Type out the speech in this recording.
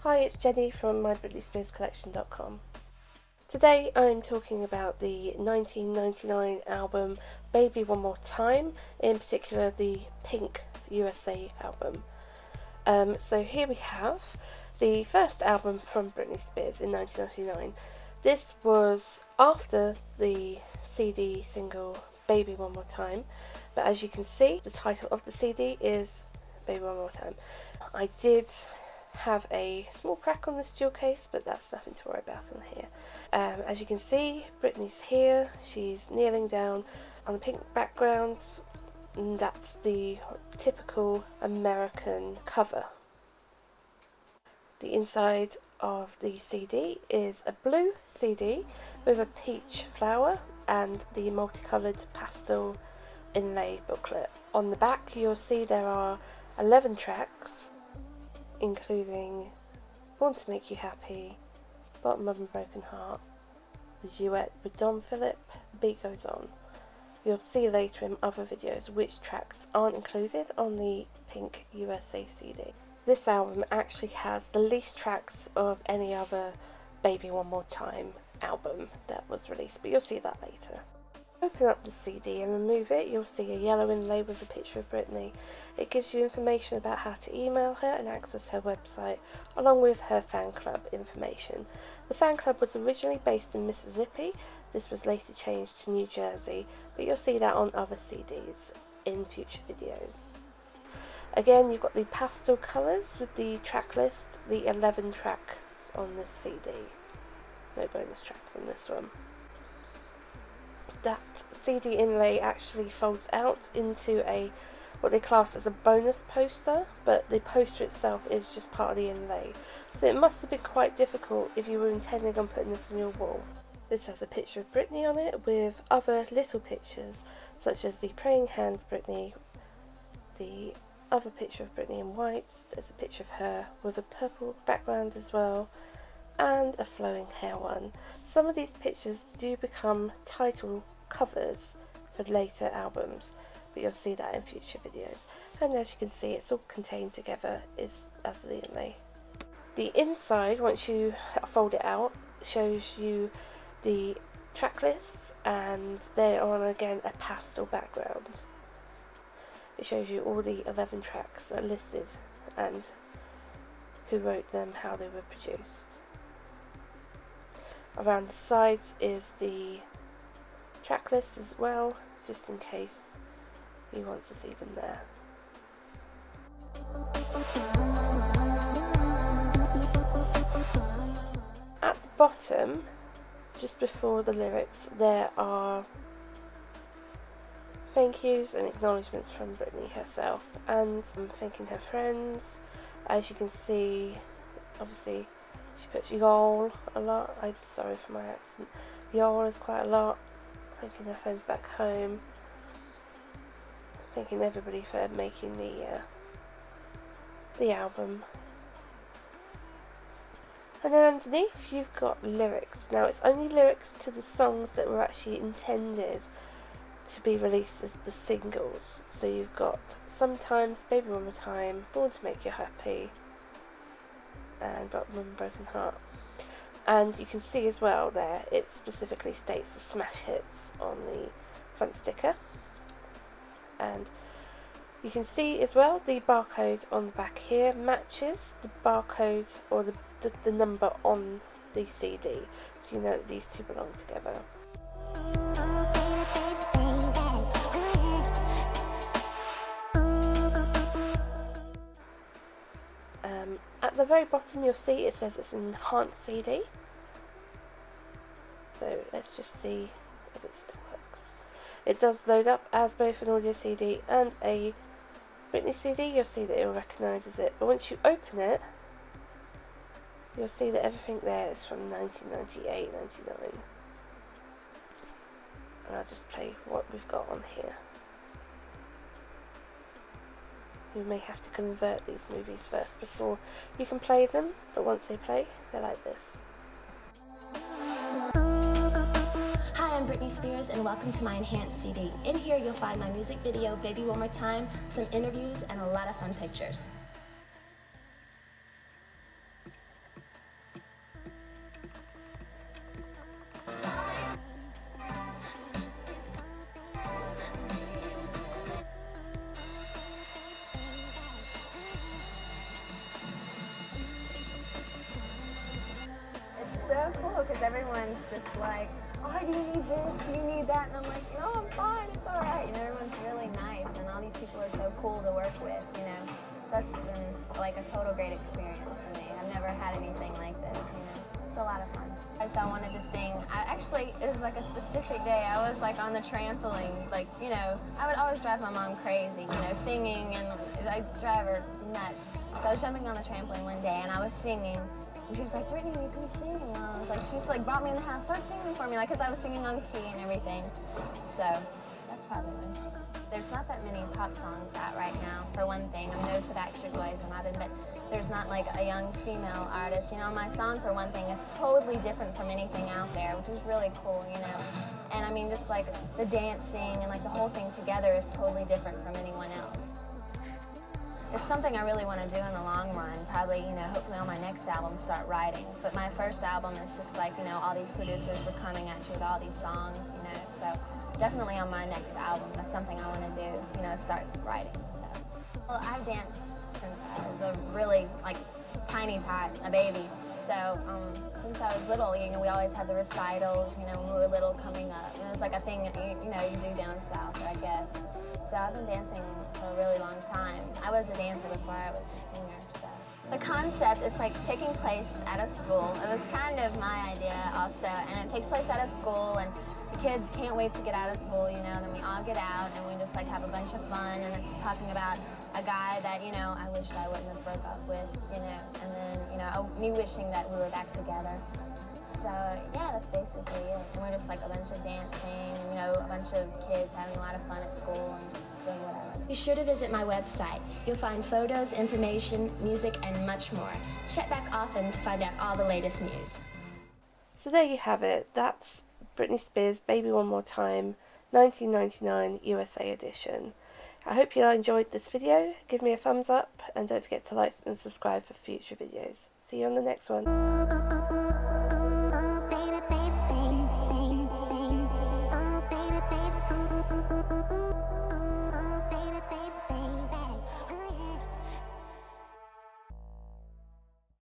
Hi, it's Jenny from MyBritneySpearsCollection.com. Today I'm talking about the 1999 album Baby One More Time, in particular the Pink USA album. So here we have the first album from Britney Spears in 1999. This was after the CD single Baby One More Time, but as you can see, the title of the CD is Baby One More Time. I did have a small crack on this jewel case, but that's nothing to worry about on here. As you can see, Britney's here. She's kneeling down on the pink background, and that's the typical American cover. The inside of the CD is a blue CD with a peach flower and the multicoloured pastel inlay booklet. On the back you'll see there are 11 tracks, including Born to Make You Happy, Bottom of a Broken Heart, the duet with Don Philip, Beat Goes On. You'll see later in other videos which tracks aren't included on the Pink USA CD. This album actually has the least tracks of any other Baby One More Time album that was released, but you'll see that later. Open up the CD and remove it, you'll see a yellow inlay with a picture of Britney. It gives you information about how to email her and access her website, along with her fan club information. The fan club was originally based in Mississippi. This was later changed to New Jersey, but you'll see that on other CDs in future videos. Again, you've got the pastel colours with the track list, the 11 tracks on this CD. No bonus tracks on this one. That CD inlay actually folds out into what they class as a bonus poster, but the poster itself is just part of the inlay. So it must have been quite difficult if you were intending on putting this on your wall. This has a picture of Britney on it with other little pictures, such as the praying hands Britney, the other picture of Britney in white, there's a picture of her with a purple background as well, and a flowing hair one. Some of these pictures do become title covers for later albums, but you'll see that in future videos. And as you can see, it's all contained together as the inlay. The inside, once you fold it out, shows you the track lists, and they're on again a pastel background. It shows you all the 11 tracks that are listed and who wrote them, how they were produced. Around the sides is the track list as well, just in case you want to see them there. At the bottom, just before the lyrics, there are thank yous and acknowledgements from Britney herself, and thanking her friends. As you can see, obviously she puts y'all a lot. I'm sorry for my accent. Y'all is quite a lot. Thanking her friends back home. Thanking everybody for making the album. And then underneath you've got lyrics. Now it's only lyrics to the songs that were actually intended to be released as the singles. So you've got Sometimes, Baby One More Time, Born to Make You Happy, and Bottom of a Broken Heart. And you can see as well there, it specifically states the smash hits on the front sticker. And you can see as well the barcode on the back here matches the barcode or the number on the CD, so you know that these two belong together. At the very bottom you'll see it says it's an enhanced CD. So let's just see if it still works. It does load up as both an audio CD and a Britney CD. You'll see that it recognises it, but once you open it, you'll see that everything there is from 1998, 99. And I'll just play what we've got on here. You may have to convert these movies first before you can play them, but once they play, they're like this. Hi, I'm Britney Spears and welcome to my enhanced CD. In here you'll find my music video, Baby One More Time, some interviews, and a lot of fun pictures. everyone's just like, oh, do you need this, do you need that? And I'm like, no, I'm fine, it's all right. You know, everyone's really nice, and all these people are so cool to work with, you know. So that's been like a total great experience for me. I've never had anything like this, you know. It's a lot of fun. I wanted to sing. It was like a specific day. I was like on the trampoline, like, you know, I would always drive my mom crazy, you know, singing, and I drive her nuts. So I was jumping on the trampoline one day, and I was singing. And she was like, Brittany, you can sing. And I was like, she just like brought me in the house, start singing for me, like, because I was singing on key and everything. So that's probably one. There's not that many pop songs out right now, for one thing. I mean, there's the Backstreet Boys and Robin, but there's not like a young female artist. You know, my song, for one thing, is totally different from anything out there, which is really cool, you know. And I mean, just like the dancing and like the whole thing together is totally different from anyone else. It's something I really want to do in the long run. Probably, you know, hopefully on my next album start writing. But my first album is just like, you know, all these producers were coming at you with all these songs, you know. So definitely on my next album, that's something I want to do, you know, start writing. So. Well, I've danced since I was a really, like, tiny tot, a baby. So since I was little, you know, we always had the recitals, you know, when we were little coming up. And it was like a thing, you know, you do down south, I guess. So I've been dancing for a really long time. I was a dancer before I was a singer, so. The concept is like taking place at a school. It was kind of my idea also, and it takes place at a school, and the kids can't wait to get out of school, you know, and then we all get out and we just like have a bunch of fun, and it's talking about a guy that, you know, I wished I wouldn't have broke up with, you know, and then, you know, me wishing that we were back together. So, yeah, that's basically it. And we're just like a bunch of dancing, you know, a bunch of kids having a lot of fun at school and doing whatever. Be sure to visit my website. You'll find photos, information, music, and much more. Check back often to find out all the latest news. So there you have it. That's Britney Spears' Baby One More Time 1999 USA edition. I hope you enjoyed this video. Give me a thumbs up and don't forget to like and subscribe for future videos. See you on the next one.